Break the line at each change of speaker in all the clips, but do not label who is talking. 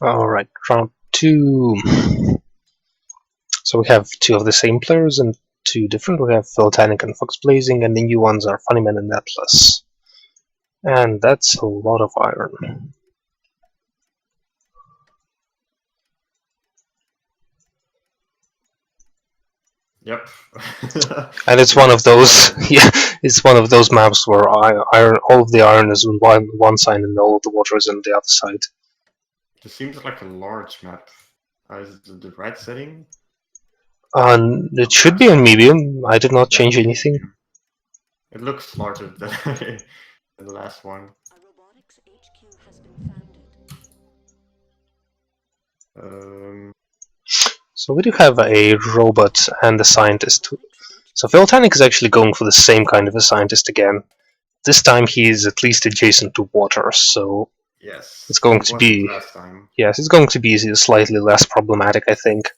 Alright, round 2. So we have 2 of the same players and 2 different. We have Philtanic and Fox Blazing, and the new ones are Funnyman and Atlas. And that's a lot of iron.
Yep.
And it's one of those, yeah, it's one of those maps where iron, all of the iron is on one side and all of the water is on the other side.
This seems like a large map. Is it the right setting?
It should be on medium. I did not change anything.
It looks larger than the last one.
A robotics HQ has been founded.
So we do have a robot and a scientist. So Philtanic is actually going for the same kind of a scientist again. This time he is at least adjacent to water, so
yes,
it's going to be
last time.
Yes, it's going to be slightly less problematic, I think.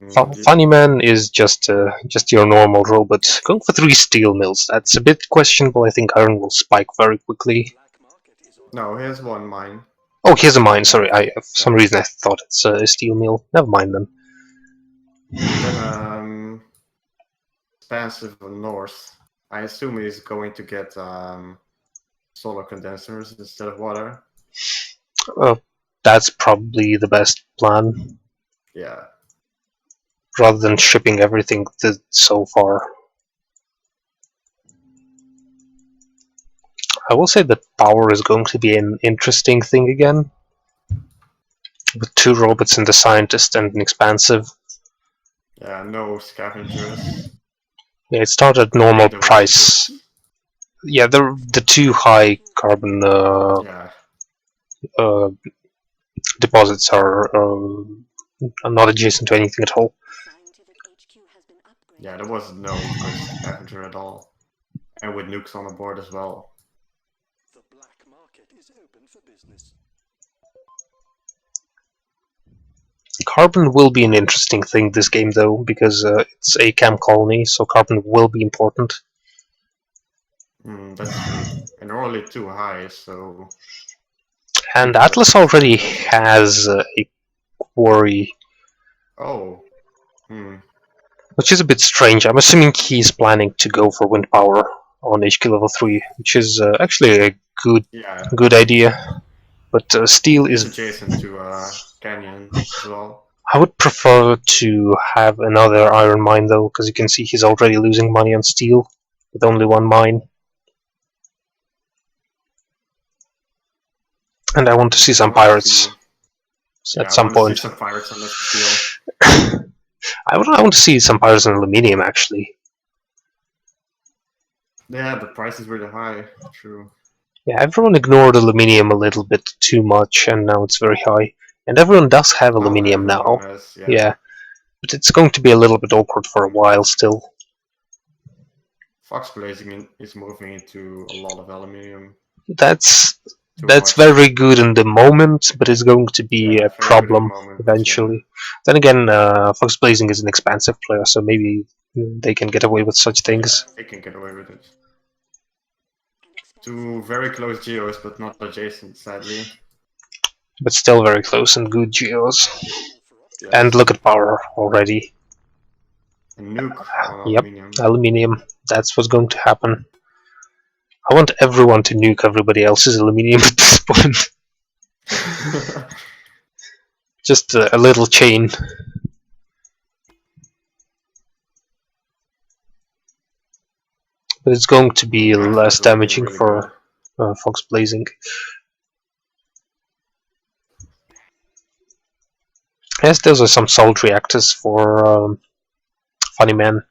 Funnyman is just your normal robot. Going for 3 steel mills. That's a bit questionable. I think iron will spike very quickly.
No, here's 1 mine.
Oh, here's a mine. Sorry, for some reason I thought it's a steel mill. Never mind then.
Then expansive north. I assume he's going to get solar condensers instead of water.
That's probably the best plan.
Yeah.
Rather than shipping everything so far. I will say that power is going to be an interesting thing again. With 2 robots and a scientist and an expansive.
Yeah, no scavengers.
Yeah, it started at normal price. Yeah, the 2 high carbon deposits are not adjacent to anything at all.
Yeah, there was no scavenger at all. And with nukes on the board as well.
The black market is open for business.
Carbon will be an interesting thing this game though, because it's a camp colony, so carbon will be important.
That's true. And they're only 2 high, so...
And Atlas already has a quarry.
Oh.
Which is a bit strange. I'm assuming he's planning to go for wind power on HQ level 3, which is actually a good idea. But steel is
adjacent to Canyon as well.
I would prefer to have another iron mine though, because you can see he's already losing money on steel with only 1 mine. And I want to see some pirates at some point.
Some pirates on the steel.
I want to see some pirates on aluminium actually.
Yeah, the price is really high. True.
Yeah, everyone ignored aluminium a little bit too much, and now it's very high. And everyone does have aluminium now. Yeah, but it's going to be a little bit awkward for a while still.
Fox Blazing is moving into a lot of aluminium.
That's very good in the moment, but it's going to be a problem eventually. Yeah. Then again, Fox Blazing is an expansive player, so maybe they can get away with such things.
Yeah, they can get away with it. 2 very close geos, but not adjacent, sadly.
But still very close and good geos. Yes. And look at power already.
A nuke on
yep,
aluminium.
Aluminium. That's what's going to happen. I want everyone to nuke everybody else's aluminium at this point. Just a little chain. But it's going to be less damaging for Fox Blazing. Yes, those are some salt reactors for Funnyman.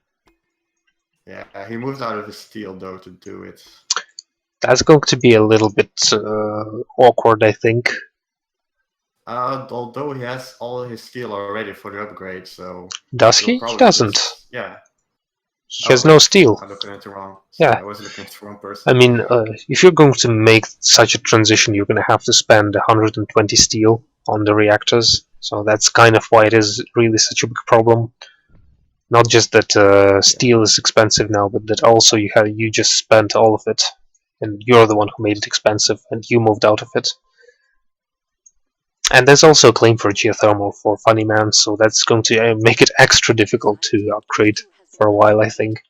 Yeah, he moved out of his steel though to do it.
That's going to be a little bit awkward, I think.
Although he has all his steel already for the upgrade, so...
Does he? He doesn't.
Yeah.
He has no steel.
I'm looking at it wrong.
Yeah.
I was looking at the wrong person.
I mean, if you're going to make such a transition, you're going to have to spend 120 steel on the reactors. So that's kind of why it is really such a big problem. Not just that steel is expensive now, but that also you just spent all of it. And you're the one who made it expensive, and you moved out of it. And there's also a claim for geothermal for Funny Man, so that's going to make it extra difficult to upgrade for a while, I think.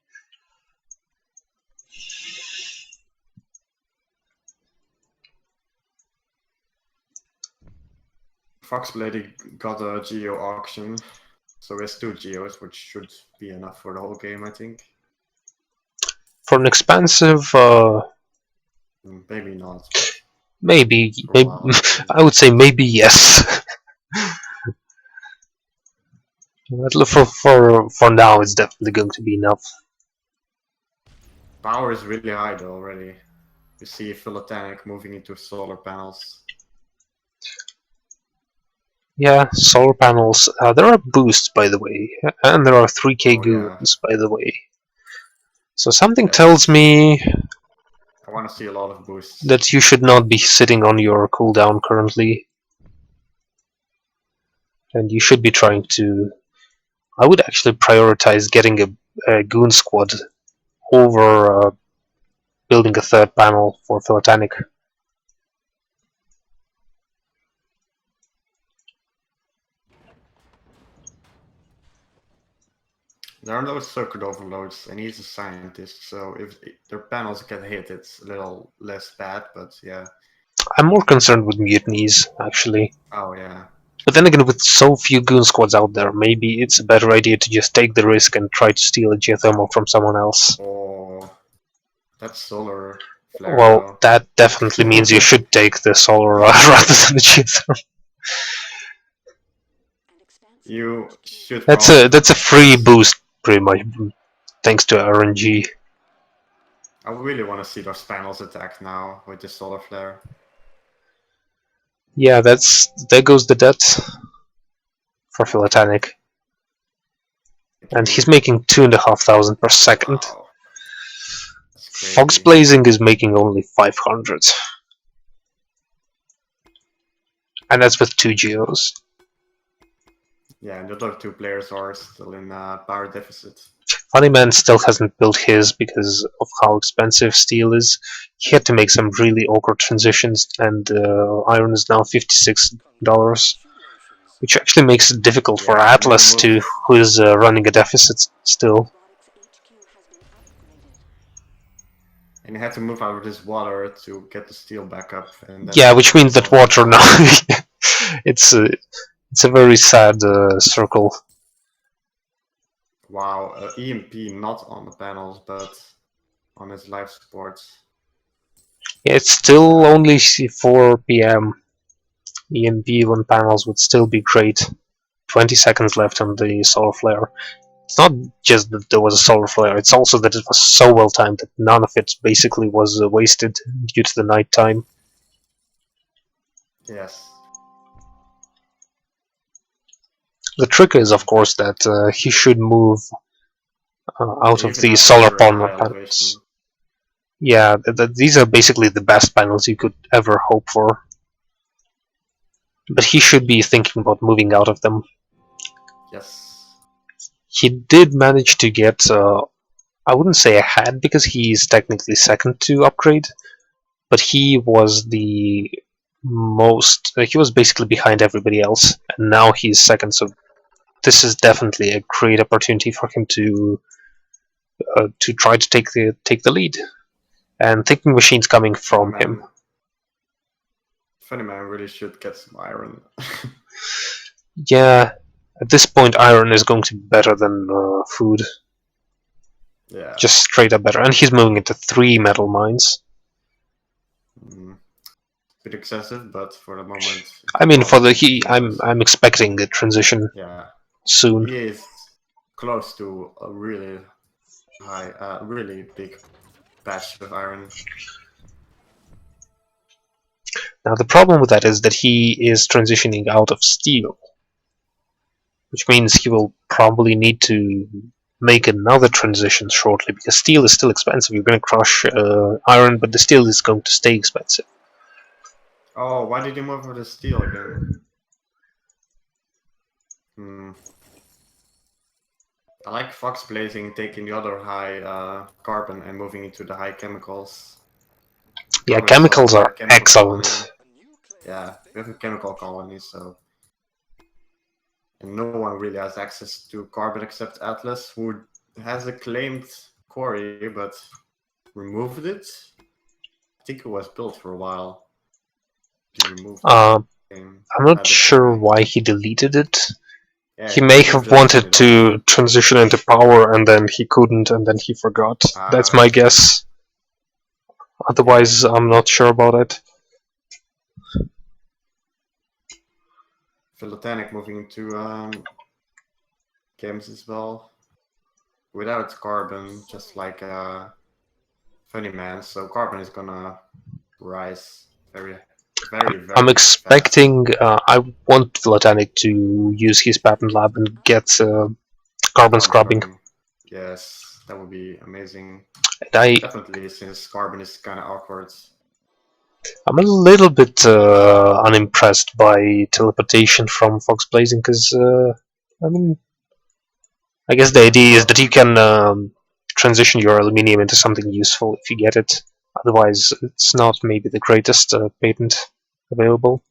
Foxblade got a geo auction, so he has 2 geos, which should be enough for the whole game, I think.
For an expensive,
Maybe not.
maybe,
For a while,
I would say maybe yes. But for now, it's definitely going to be enough.
Power is really high though already. You see Philotanic moving into solar panels.
Yeah, solar panels. There are boosts, by the way, and there are 3k
Oh, yeah.
goons, by the way. So something
Yes.
tells me
I want to see a lot of boosts.
that you should not be sitting on your cooldown currently. And you should be trying to... I would actually prioritize getting a goon squad over building a third panel for Philotanic.
There are no circuit overloads, and he's a scientist, so if their panels get hit, it's a little less bad, but yeah.
I'm more concerned with mutinies, actually.
Oh, yeah.
But then again, with so few goon squads out there, maybe it's a better idea to just take the risk and try to steal a geothermal from someone else.
Oh, that's solar flare.
Well,
though.
that definitely means you should take the solar rather than the geothermal.
An expansive
You
HQ
should.
That's a free boost, pretty much, thanks to RNG.
I really want to see those panels attack now with the solar flare.
Yeah, there goes the debt for Philotanic. And he's making 2,500 per second.
Wow. That's crazy.
Fox Blazing is making only 500. And that's with 2 geos.
Yeah, and the other 2 players are still in power deficit.
Funnyman still hasn't built his because of how expensive steel is. He had to make some really awkward transitions, and iron is now $56, which actually makes it difficult for
Yeah, and he
Atlas to,
moved-
who is running a deficit still.
robotics HQ has been upgraded.
And he had to move out of this water to get the steel back up. And
Yeah, which means that water now it's a very sad circle.
Wow, EMP not on the panels, but on his life support.
Yeah, it's still only 4 p.m. EMP 1 panels would still be great. 20 seconds left on the solar flare. It's not just that there was a solar flare, it's also that it was so well timed that none of it basically was wasted due to the night time.
Yes.
The trick is, of course, that he should move out of
Even
the
at
solar
very high
panels.
elevation.
Yeah, these are basically the best panels you could ever hope for. But he should be thinking about moving out of them.
Yes.
He did manage to get, I wouldn't say ahead because he's technically second to upgrade, but he was the most, he was basically behind everybody else, and now he's second, so this is definitely a great opportunity for him to try to take the lead. And Thinking Machine's coming from him.
Funny Man really should get some iron.
Yeah, at this point iron is going to be better than food.
Yeah.
Just straight up better. And he's moving into 3 metal mines.
Bit excessive, but for the moment.
I mean, for the I'm expecting a transition soon.
He is close to a really high, really big patch of iron.
Now the problem with that is that he is transitioning out of steel, which means he will probably need to make another transition shortly because steel is still expensive. You're going to crush iron, but the steel is going to stay expensive.
Oh, why did you move for the steel again? I like Fox Blazing taking the other high carbon and moving into the high chemicals.
Yeah, chemicals are excellent.
A new
Yeah, we have a chemical colony, so. And no one really has access to carbon except Atlas, who has a claimed quarry but removed it. I think it was built for a while. He removed
I'm
it.
not sure why he deleted it.
Yeah,
He may
could've
have
just
wanted
turned it
to transition into power and then he couldn't and then he forgot. That's
off.
my guess. Otherwise, I'm not sure about it.
Philotanic moving into games as well. Without carbon, just like Funny Man, so carbon is gonna rise very, very
I'm
fast.
expecting. I want Philotanic to use his patent lab and get carbon scrubbing.
Yes, that would be amazing.
And
Definitely, since carbon is kind of awkward.
I'm a little bit unimpressed by teleportation from Fox Blazing because, I mean, I guess the idea is that you can transition your aluminium into something useful if you get it. Otherwise, it's not maybe the greatest patent available.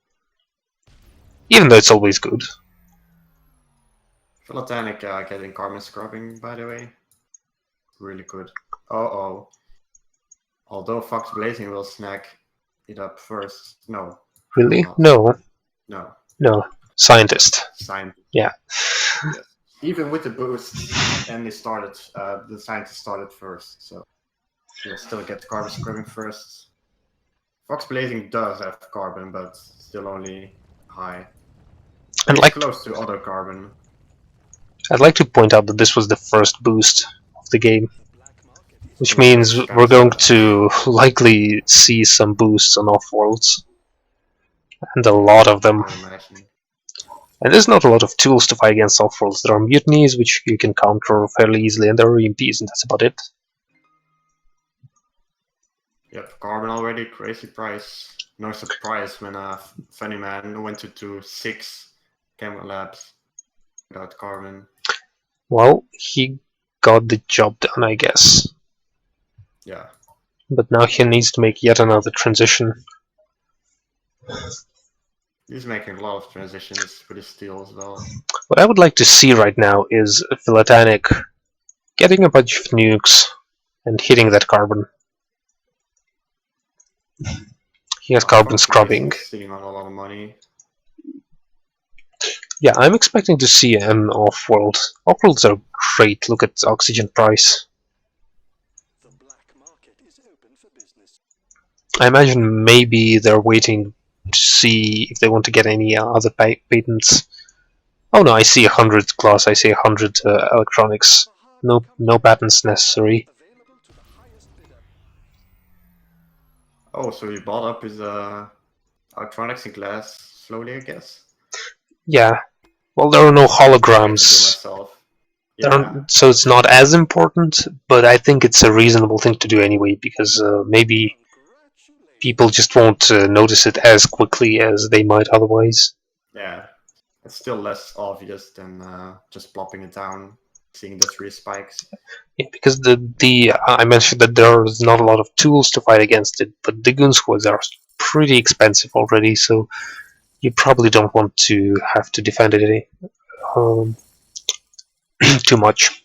Even though it's always good.
Philotanic getting carbon scrubbing, by the way. Really good. Uh-oh. Although Fox Blazing will snack it up first. No.
Really?
Not.
No.
No.
No. Scientist.
Sign.
Yeah.
Yes. Even with the boost, and they started, the scientist started first, so you'll still get carbon scrubbing first. Fox Blazing does have carbon, but still only high.
And
It's close to other carbon.
I'd like to point out that this was the first boost of the game,
The black market is
which means
It's
we're going
sad.
to likely see some boosts on off-worlds, and a lot of them.
I would imagine.
And there's not a lot of tools to fight against off-worlds. There are mutinies, which you can counter fairly easily, and there are EMPs, and that's about it.
Yep, carbon already, crazy price. No surprise when Funny Man went to 6 chemical labs without carbon.
Well, he got the job done, I guess.
Yeah.
But now he needs to make yet another transition.
He's making a lot of transitions with his steel as well.
What I would like to see right now is Philotanic getting a bunch of nukes and hitting that carbon. He has carbon scrubbing.
Sitting on a lot of money.
Yeah, I'm expecting to see an off-world. Off-worlds are great. Look at oxygen price.
the black market is open for business.
I imagine maybe they're waiting to see if they want to get any other patents. Oh no, I see 100 class. I see 100 electronics. No patents necessary.
Available to the highest bidder.
Oh, so he bought up his electronics in glass slowly, I guess.
Yeah. Well, there are no holograms.
Yeah.
So it's not as important, but I think it's a reasonable thing to do anyway, because maybe people just won't notice it as quickly as they might otherwise.
Yeah. It's still less obvious than just plopping it down, seeing the 3 spikes.
Yeah, because I mentioned that there's not a lot of tools to fight against it, but the goon squads are pretty expensive already, so you probably don't want to have to defend it too much.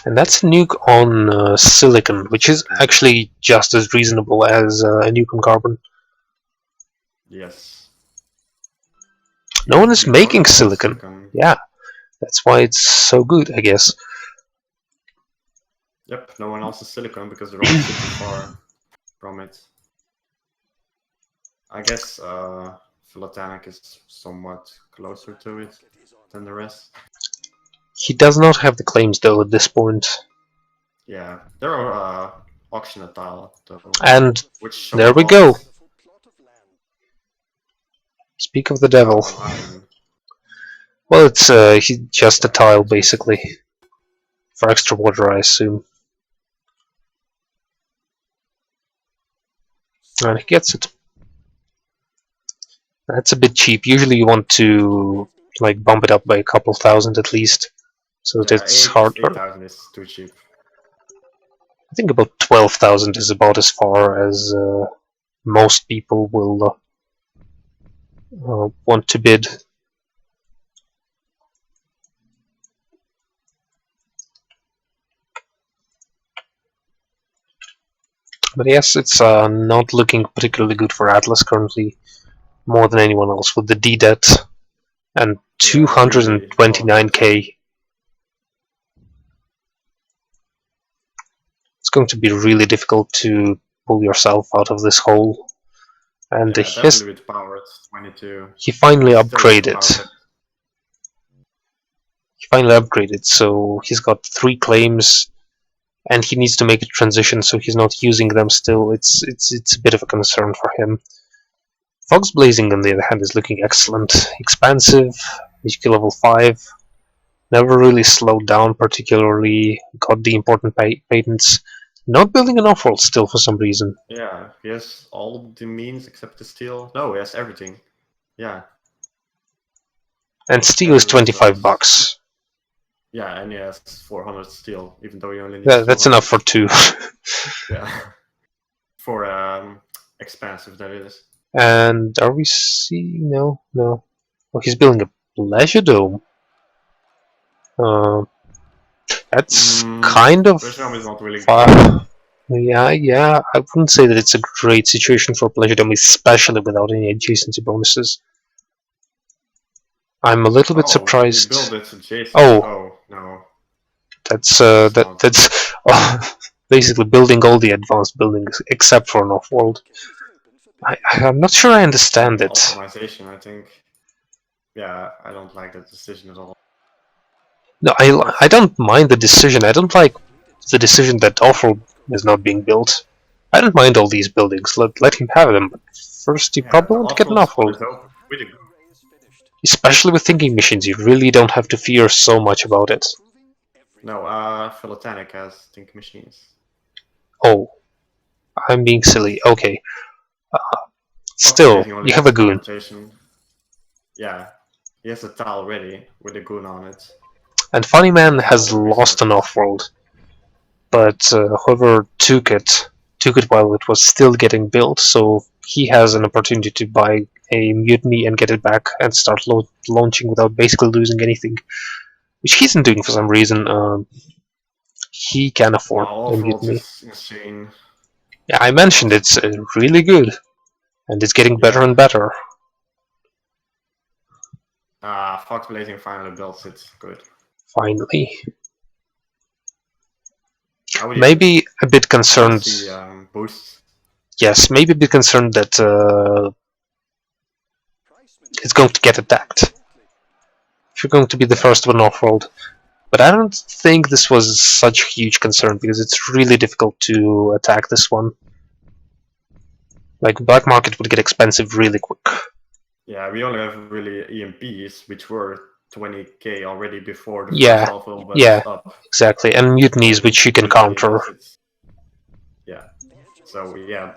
And that's a nuke on silicon, which is actually just as reasonable as a nuke on carbon.
Yes.
No one is making silicon. Yeah, that's why it's so good, I guess.
Yep, no one else is silicon because they're all super far from it. I guess Philotanic is somewhat closer to it than the rest.
He does not have the claims though at this point.
Yeah, there are auction a tile though.
And
which
there we go. Speak of the devil. Well, it's just a tile basically. For extra water, I assume. And he gets it. That's a bit cheap. Usually you want to like bump it up by a couple thousand at least. so
Yeah,
that's harder.
8,000 is too cheap.
I think about 12,000 is about as far as most people will want to bid. But yes, it's not looking particularly good for Atlas currently, more than anyone else, with the D debt and
Yeah, really.
229k. It's going to be really difficult to pull yourself out of this hole. And
Yeah, definitely with power, it's 22.
he finally
Still with the power
upgraded.
debt.
He finally upgraded, so he's got 3 claims, and he needs to make a transition, so he's not using them still. It's a bit of a concern for him. Fox Blazing, on the other hand, is looking excellent. Expansive, HQ level 5, never really slowed down particularly, got the important patents. Not building an off-world still for some reason.
Yeah, he has all the means except the steel. No, he has everything. Yeah.
And steel is 25 bucks.
Yeah, and he has 400 steel, even though he only needs
That's
200.
enough for 2.
Yeah. For expansive, that is.
And are we seeing... No. Oh, he's building a pleasure dome. That's kind of
Pleasure Dome is not really
far. Yeah, I wouldn't say that it's a great situation for Pleasure Dome, especially without any adjacency bonuses. I'm a little bit surprised.
Build it adjacent.
Oh.
Oh, no.
That's that's basically building all the advanced buildings except for an off-world. I'm not sure I understand it.
Optimization, I think. Yeah, I don't like that decision at all.
No, I don't mind the decision. I don't like the decision that off-world is not being built. I don't mind all these buildings. Let him have them. But first, you probably want to get an off-world. Especially with thinking machines, you really don't have to fear so much about it.
No, Philotanic has think machines.
Oh, I'm being silly. Okay. Still, you have a goon.
Yeah, he has a tile ready with a goon on it.
And Funny Man has lost an off-world, but whoever took it while it was still getting built, so he has an opportunity to buy a mutiny and get it back and start launching without basically losing anything, which he isn't doing for some reason. He can afford a mutiny.
Insane.
Yeah, I mentioned it's really good, and it's getting better and better.
Fox Blazing finally builds it. Good.
Finally. Maybe a bit concerned.
Boost.
Yes, maybe a bit concerned that it's going to get attacked. If you're going to be the first one off-world. But I don't think this was such a huge concern, because it's really difficult to attack this one. Like, Black Market would get expensive really quick.
Yeah, we only have really EMPs, which were 20k already before the first off-world was up.
Exactly, and mutinies, which you can counter.
Yeah, so yeah,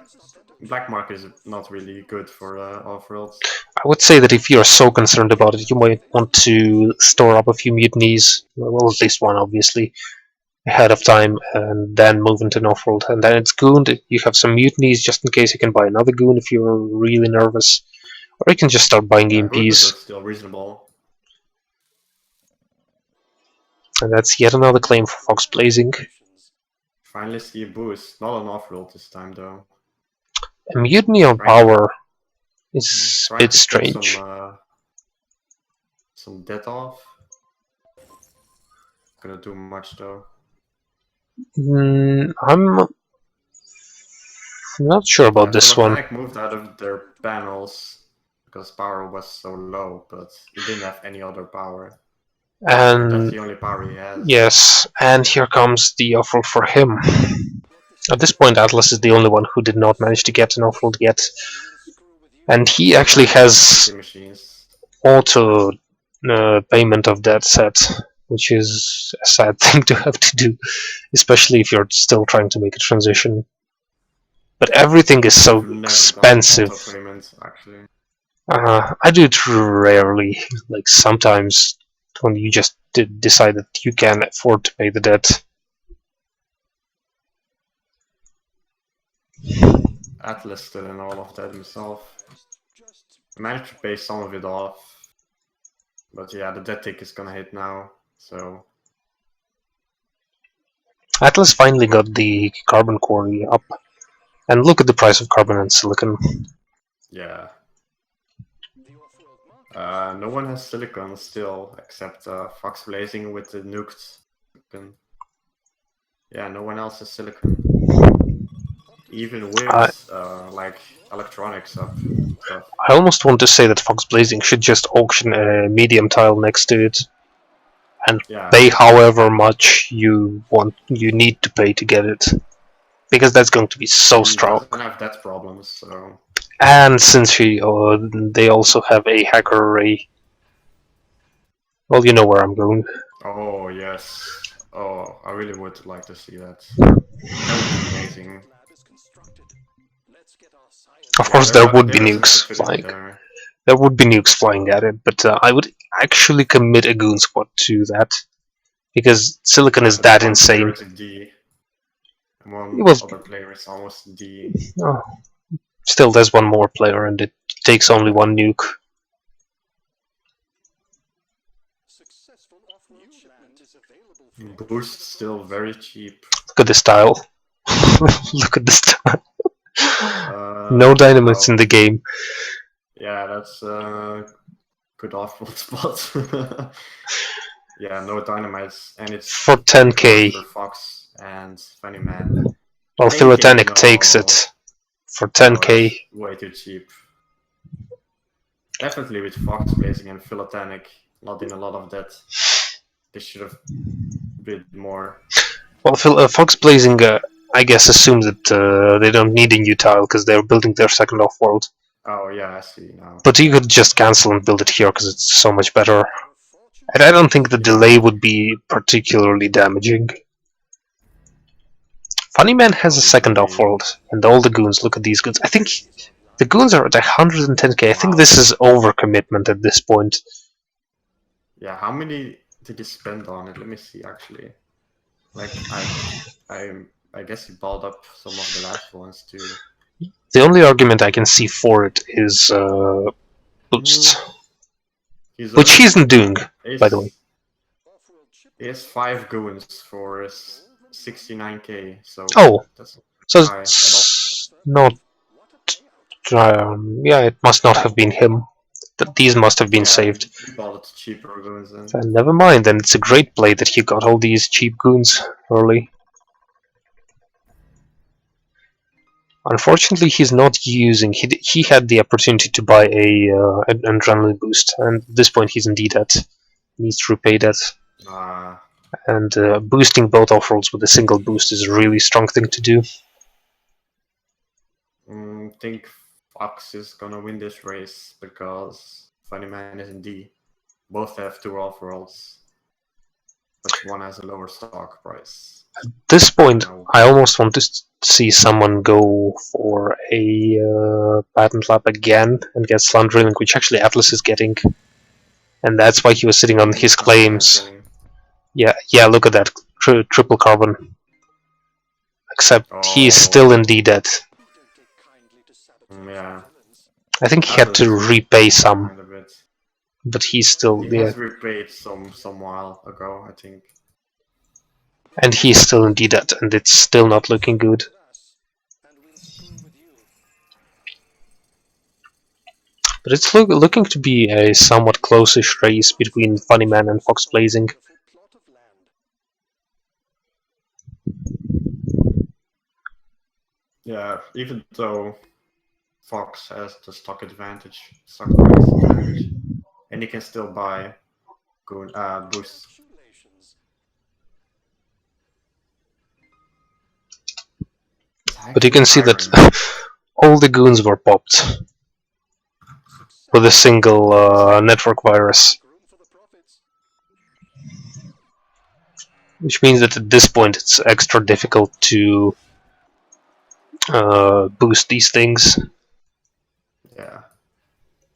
Black Market is not really good for off-worlds.
I would say that if you're so concerned about it, you might want to store up a few mutinies, well, at least one, obviously, ahead of time, and then move into an off-world. And then it's gooned. You have some mutinies just in case you can buy another goon if you're really nervous. Or you can just start buying EMPs.
Still reasonable.
And that's yet another claim for Fox Blazing.
Finally see a boost. Not an off-world this time, though.
A mutiny on power is a bit strange.
Some debt off. Gonna do much, though.
I'm not sure about this one.
Moved out of their panels because power was so low, but he didn't have any other power.
And
that's the only power he has.
Yes, and here comes the off-world for him. At this point, Atlas is the only one who did not manage to get an off-world yet. And he actually has auto payment of that set, which is a sad thing to have to do, especially if you're still trying to make a transition. But everything is so expensive. I do it rarely, like sometimes when you just decide that you can afford to pay the debt.
Atlas still in all of that himself. I managed to pay some of it off. But yeah, the debt tick is gonna hit now, so...
Atlas finally got the carbon quarry up. And look at the price of carbon and silicon.
Yeah. No one has silicon still, except Fox Blazing with the nuked silicon. Yeah, no one else has silicon. Even with like electronics up stuff.
I almost want to say that Fox Blazing should just auction a medium tile next to it and
Yeah.
pay however much you need to pay to get it. Because that's going to be so
He
strong.
doesn't have that problems, so...
And since they also have a hacker array. Well, you know where I'm going.
Oh, yes. Oh, I really would like to see that. That would be amazing.
Of course, there would be nukes flying.
There.
There would be nukes flying at it, but I would actually commit a goon squad to that. Because silicon is that insane.
It's a D. And one
It was-
other player is almost D.
Oh. Still, there's one more player and it takes only one nuke.
Boost still very cheap.
Look at this tile. Look at this tile. No dynamites in the game.
Yeah, that's a good off-road spot. Yeah, no dynamites, and it's
For 10k.
for Fox and Funny Man.
Well,
Thinking,
Philotenic takes
no.
it. For
Oh,
10k.
it's way too cheap. Definitely with Fox Blazing and Philotenic, not in a lot of that. They should have bid more.
Well, Fox Blazing, I guess, assumes that they don't need a new tile because they're building their second off-world.
Oh yeah, I see now.
But you could just cancel and build it here because it's so much better. And I don't think the delay would be particularly damaging. Funnyman has a second off-world, and all the goons, look at these goons. I think the goons are at 110k. I think this is overcommitment at this point.
Yeah, how many did he spend on it? Let me see actually. Like I guess he balled up some of the last ones too.
The only argument I can see for it is boosts, which he isn't doing, by the way.
He has 5 goons for 69k, so
Oh,
that's
so
high
it's not. Yeah, it must not have been him. These must have been saved.
He bought cheaper goons then.
And never mind, then it's a great play that he got all these cheap goons early. Unfortunately, he's not using. He had the opportunity to buy an adrenaline boost, and at this point, he's indeed at. He needs to repay that. And boosting both off-rolls with a single boost is a really strong thing to do.
I think Fox is gonna win this race because Funny Man is in D. Both have 2 off-rolls, but one has a lower stock price.
At this point, I almost want to see someone go for a patent lap again and get slant drilling, which actually Atlas is getting. And that's why he was sitting on his claims. Yeah, look at that. Triple carbon. Except he is still in D debt.
Yeah.
I think he had to repay some. But he's still...
He has repaid some while ago, I think.
And he's still in D debt, and it's still not looking good. But it's looking to be a somewhat close-ish race between Funnyman and Fox Blazing.
Yeah, even though Fox has the stock advantage, stock price advantage, and he can still buy good boosts.
But you can see that all the goons were popped with a single network virus. Which means that at this point it's extra difficult to boost these things.
Yeah.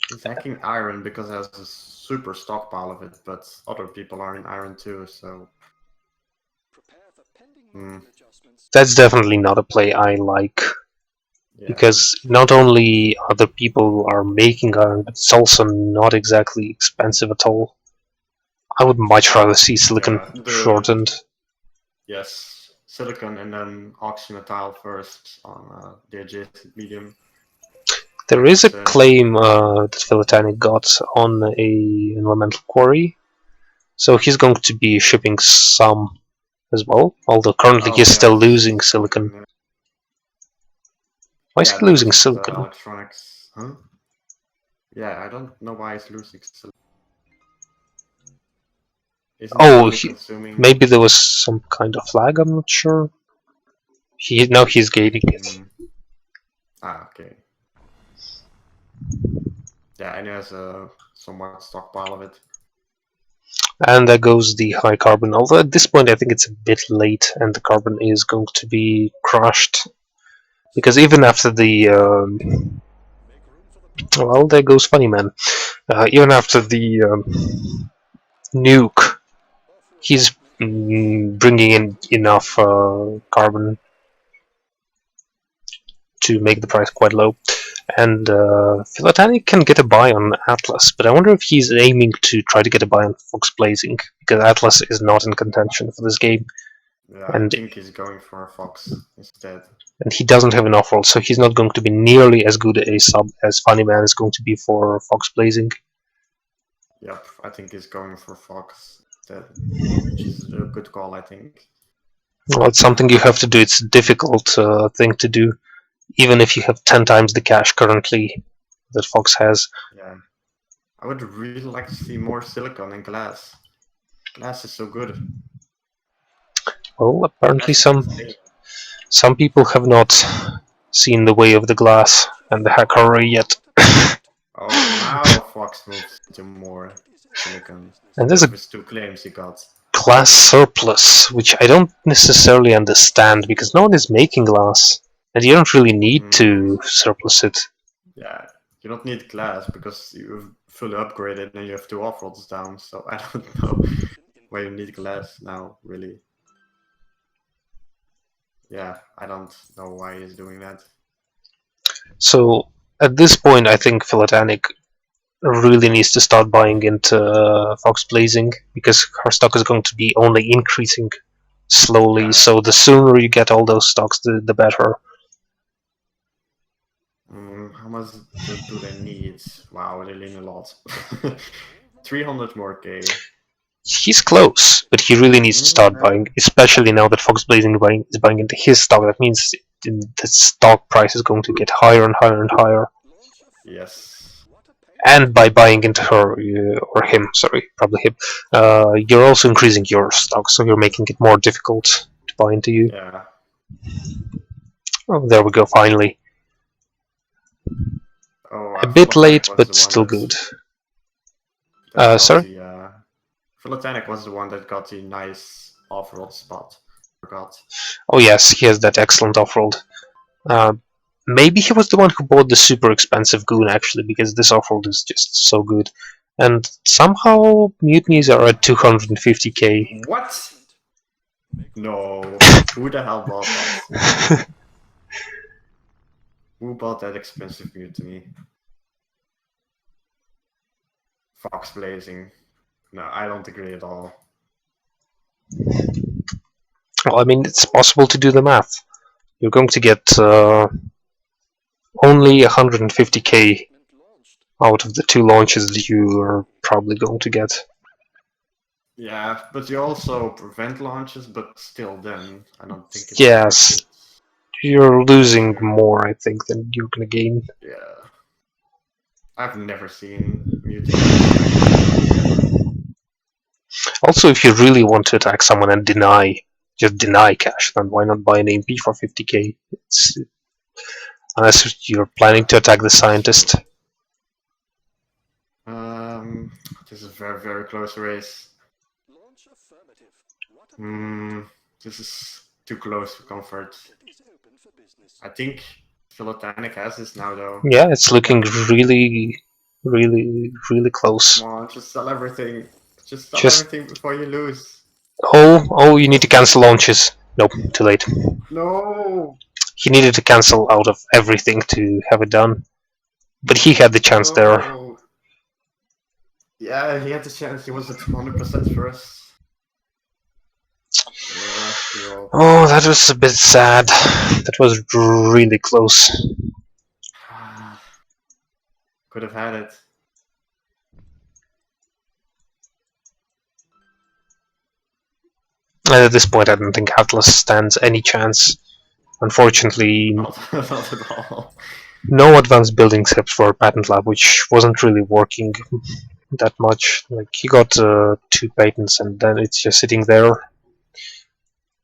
He's hacking iron because he has a super stockpile of it, but other people are in iron too, so...
Prepare for pending
Hmm.
market adjustments.
That's definitely not a play I like,
Yeah.
because not only other people are making iron, but it's also not exactly expensive at all. I would much rather see silicon
Yeah,
shortened.
Yes, silicon and then auction a tile first on the adjacent medium.
There is a
So-
claim that Philatanic got on a environmental quarry, so he's going to be shipping some as well, although currently
Oh,
he's
yeah,
still
it's
losing silicon.
fucking,
Why is
yeah,
he losing
because of the
silicon?
electronics. Huh? Yeah, I don't know why he's losing silicon. Isn't he
Oh,
only consuming...
maybe there was some kind of lag, I'm not sure. Now he's gaining it.
Ah, okay. Yeah, and he has a somewhat stockpile of it.
And there goes the high carbon, although at this point I think it's a bit late and the carbon is going to be crushed. Because even after the...
Make room for the profit.
well, there goes Funny Man. Even after the nuke, he's bringing in enough carbon to make the price quite low. And Philatanic can get a buy on Atlas, but I wonder if he's aiming to try to get a buy on Fox Blazing, because Atlas is not in contention for this game,
Yeah,
And-
I think he's going for a fox instead.
and he doesn't have an off-roll, so he's not going to be nearly as good a sub as Funny Man is going to be for Fox Blazing.
Yep, I think he's going for fox instead, which is a good call, I think.
Well, it's something you have to do. It's a difficult thing to do, even if you have 10 times the cash currently that Fox has.
Yeah. I would really like to see more silicon and glass. Glass is so good.
Well, apparently
Glass is insane.
some people have not seen the way of the glass and the hack array yet.
Oh, now Fox moves into more silicon.
And there's a
With his 2 claims he got.
glass surplus, which I don't necessarily understand because no one is making glass, and you don't really need to surplus it.
Yeah, you don't need glass because you've fully upgraded and you have 2 off-roads down, so I don't know why you need glass now, really. Yeah, I don't know why he's doing that.
So at this point, I think Philatanic really needs to start buying into Fox Blazing because her stock is going to be only increasing slowly.
Yeah.
So the sooner you get all those stocks, the better.
How much do they need? Wow, they need a lot. 300 more K.
He's close, but he really needs to start buying, especially now that Fox Blazing is buying into his stock. That means the stock price is going to get higher and higher and higher.
Yes.
And by buying into her, or him, sorry, probably him, you're also increasing your stock, so you're making it more difficult to buy into you.
Yeah.
Oh, there we go, finally.
Oh,
A bit
Philatanic
late,
was
but
the one
still
that's-
good.
that got
Sorry?
the, Philatanic was the one that got the nice off-road spot. Forgot.
Oh yes, he has that excellent off-road. Maybe he was the one who bought the super expensive goon, actually, because this off-road is just so good. And somehow mutinies are at 250k.
What? No. Who the hell bought that? Who bought that expensive mutiny? Fox Blazing. No, I don't agree at all.
Well, I mean, it's possible to do the math. You're going to get only 150k out of the 2 launches that you are probably going to get.
Yeah, but you also prevent launches, but still then, I don't think it's
Yes.
worth it.
You're losing more, I think, than you're gonna gain.
Yeah. I've never seen mutiny.
Also, if you really want to attack someone and just deny cash, then why not buy an AMP for 50k? Unless you're planning to attack the scientist.
This is a very, very close race.
Launch affirmative.
This is too close for comfort.
Is open for business.
I think Philatanic has this now, though.
Yeah, it's looking really Really, really close.
Come on, just sell everything. Just sell
Just-
everything before you lose.
Oh, you need to cancel launches. Nope, too late.
No!
He needed to cancel out of everything to have it done. But he had the chance there.
No! Yeah, he had the chance. He was at 100% first. Steal.
Oh, that was a bit sad. That was really close.
Could have had it.
And at this point, I don't think Atlas stands any chance. Unfortunately,
Not, not at all.
no advanced building except for Patent Lab, which wasn't really working that much. Like he got 2 patents, and then it's just sitting there,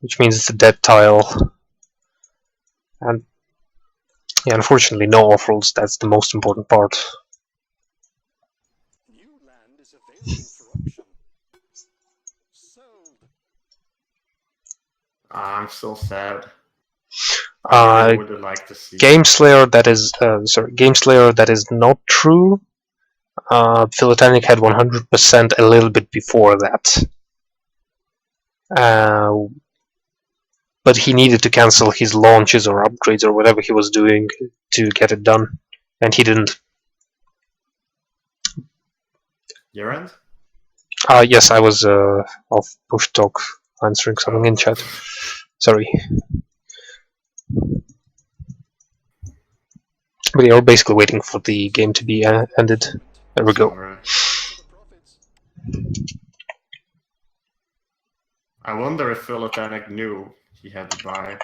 which means it's a dead tile. And yeah, unfortunately, no off-rolls. That's the most important part.
New land is available for auction. Sold.
I'm so sad. I really would have liked to see.
Game Slayer that is Game Slayer that is not true. Philotanic had 100% a little bit before that. But he needed to cancel his launches or upgrades or whatever he was doing to get it done, and he didn't.
Your end?
Yes, I was off push talk answering something in chat. Sorry. But yeah, we're basically waiting for the game to be ended. There we go.
Sorry.
For the profits.
I wonder if Philotanic knew he had to buy.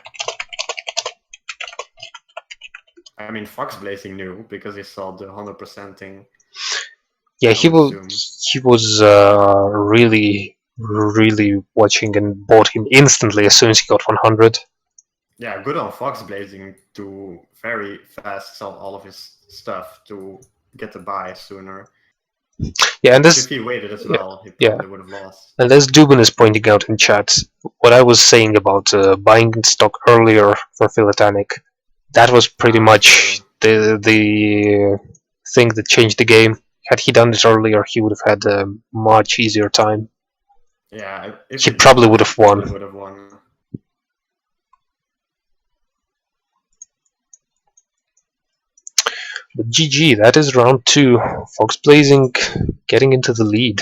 I mean, Fox Blazing knew because he saw the 100%ing.
Yeah,
I
he
would
was really watching and bought him instantly as soon as he got 100.
Yeah, good on Fox Blazing to very fast sell all of his stuff to get the buy sooner.
Yeah, and this
If he waited as well, he
yeah.
probably would have lost.
And as Dubin is pointing out in chat, what I was saying about buying stock earlier for Philotanic, that was pretty much the thing that changed the game. Had he done it earlier, he would have had a much easier time.
Yeah, if
He
did
probably
that,
would have
he probably
won.
would have won.
But GG, that is round 2. Fox Blazing getting into the lead.